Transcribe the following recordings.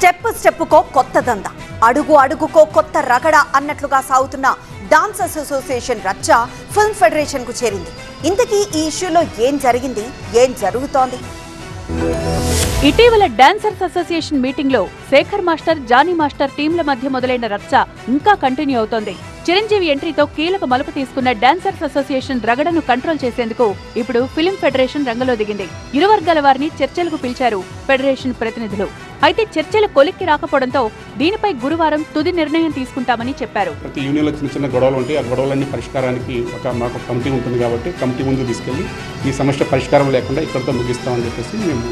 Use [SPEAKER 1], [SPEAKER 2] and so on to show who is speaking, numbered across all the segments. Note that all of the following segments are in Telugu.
[SPEAKER 1] స్టెప్పుకో కొత్త దంద, అడుగు అడుగుకో కొత్త రగడ అన్నట్లుగా సాగుతున్న డాన్సర్స్ అసోసియేషన్ రచ్చ ఫిల్మ్ ఫెడరేషన్ కు చేరింది. ఇంతకీ ఈ ఇష్యూలో ఏం జరిగింది, ఏం జరుగుతోంది?
[SPEAKER 2] ఇటీవల డాన్సర్స్ అసోసియేషన్ మీటింగ్ లో శేఖర్ మాస్టర్, జానీ మాస్టర్ టీంల మధ్య మొదలైన రచ్చ ఇంకా కంటిన్యూ అవుతోంది. చిరంజీవి ఎంట్రీతో కీలక మలుపు తీసుకున్న డాన్సర్స్ అసోసియేషన్ రగడను కంట్రోల్ చేసేందుకు ఇప్పుడు ఫిల్మ్ ఫెడరేషన్ రంగంలో దిగింది. ఇరు వర్గాల వారిని చర్చలకు పిలిచారు ఫెడరేషన్ ప్రతినిధులు. అయితే చర్చలు కొలిక్కి రాకపోవడంతో దీనిపై గురువారం తుది నిర్ణయం తీసుకుంటామని చెప్పారు.
[SPEAKER 3] ప్రతి యూనియన్లో చిన్న చిన్న గొడవలు ఉంటాయి. ఆ గొడవలన్నీ పరిష్కారానికి మాకు కమిటీ ఉంటుంది కాబట్టి కమిటీ ముందు తీసుకెళ్లి ఈ సమస్య పరిష్కారం లేకుండా ఇక్కడితో ముగిస్తామని చెప్పేసి మేము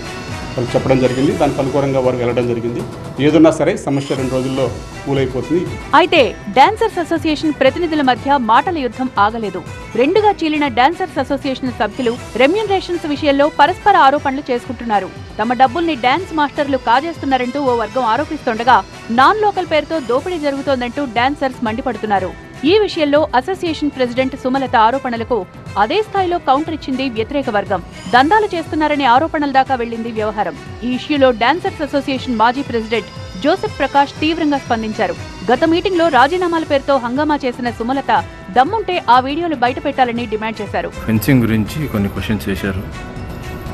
[SPEAKER 3] వాళ్ళు చెప్పడం జరిగింది. దానికి అనుకూలంగా వారు వెళ్ళడం జరిగింది. ఏదన్నా సరే సమస్య 2 రోజుల్లో కూలైపోతుంది.
[SPEAKER 2] అయితే డాన్సర్స్ అసోసియేషన్ ప్రతినిధుల మధ్య మాటల యుద్ధం ఆగలేదు. రెండుగా చీలిన డాన్సర్స్ అసోసియేషన్ సభ్యులు రెమ్యూనరేషన్స్ విషయంలో పరస్పర ఆరోపణలు చేసుకుంటున్నారు. తమ డబ్బుల్ని డాన్స్ మాస్టర్లు కాజేస్తున్నారంటూ ఓ వర్గం ఆరోపిస్తుండగా నాన్ లోకల్ పేరుతో దోపిడీ జరుగుతోందంటూ డాన్సర్స్ మండిపడుతున్నారు. ఈ విషయంలో అసోసియేషన్ ప్రెసిడెంట్ సుమలత ఆరోపణలకు అదే స్థాయిలో కౌంటర్ ఇచ్చింది వ్యతిరేక వర్గం. దందాలు చేస్తున్నారనే ఆరోపణల దాకా వెళ్లింది వ్యవహారం. ఈ ఇష్యూలో డాన్సర్స్ అసోసియేషన్ మాజీ ప్రెసిడెంట్ జోసెఫ్ ప్రకాష్ తీవ్రంగా స్పందించారు. గత మీటింగ్ లో రాజీనామాల పేరుతో హంగామా చేసిన సుమలత దమ్ముంటే ఆ వీడియోలు బయట పెట్టాలని డిమాండ్ చేశారు.
[SPEAKER 4] ఫెన్సింగ్ గురించి కొన్ని క్వశ్చన్స్ చేశారు.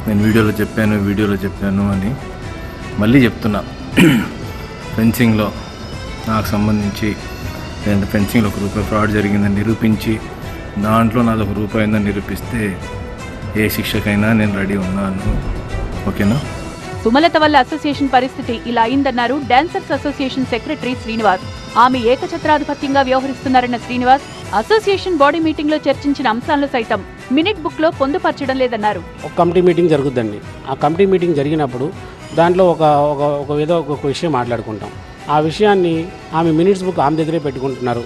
[SPEAKER 4] నేను వీడియోలో చెప్పాను అని మళ్ళీ చెప్తున్నా. ఫెన్సింగ్లో నాకు సంబంధించి ఫెన్సింగ్లో ₹1 ఫ్రాడ్ జరిగిందని నిరూపించి దాంట్లో నాది ₹1 అయిందని నిరూపిస్తే ఏ శిక్షకైనా నేను రెడీ ఉన్నాను. ఓకేనా?
[SPEAKER 2] సుమలత వల్ల అసోసియేషన్ పరిస్థితి ఇలా అయిందన్నారు డాన్సర్స్ అసోసియేషన్ సెక్రటరీ శ్రీనివాస్. ఆమె ఏకఛత్రాధిపత్యంగా వ్యవహరిస్తున్నారన్న శ్రీనివాస్ అసోసియేషన్ బాడీ మీటింగ్ లో చర్చించిన అంశాలను సైతం మినిట్ బుక్ లో పొందుపరచడం లేదన్నారు.
[SPEAKER 5] ఒక కమిటీ మీటింగ్ జరుగుద్దండి. ఆ కమిటీ మీటింగ్ జరిగినప్పుడు దాంట్లో ఒక విషయం మాట్లాడుకుంటాం. ఆ విషయాన్ని ఆమె మినిట్స్ బుక్ ఆమె దగ్గరే పెట్టుకుంటున్నారు.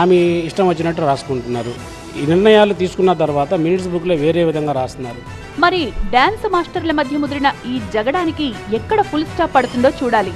[SPEAKER 5] ఆమె ఇష్టం వచ్చినట్టు రాసుకుంటున్నారు. ఈ నిర్ణయాలు తీసుకున్న తర్వాత మినిట్స్ బుక్లో వేరే విధంగా రాస్తున్నారు.
[SPEAKER 2] మరి డాన్స్ మాస్టర్ల మధ్య ముదిరిన ఈ జగడానికి ఎక్కడ ఫుల్ స్టాప్ పడుతుందో చూడాలి.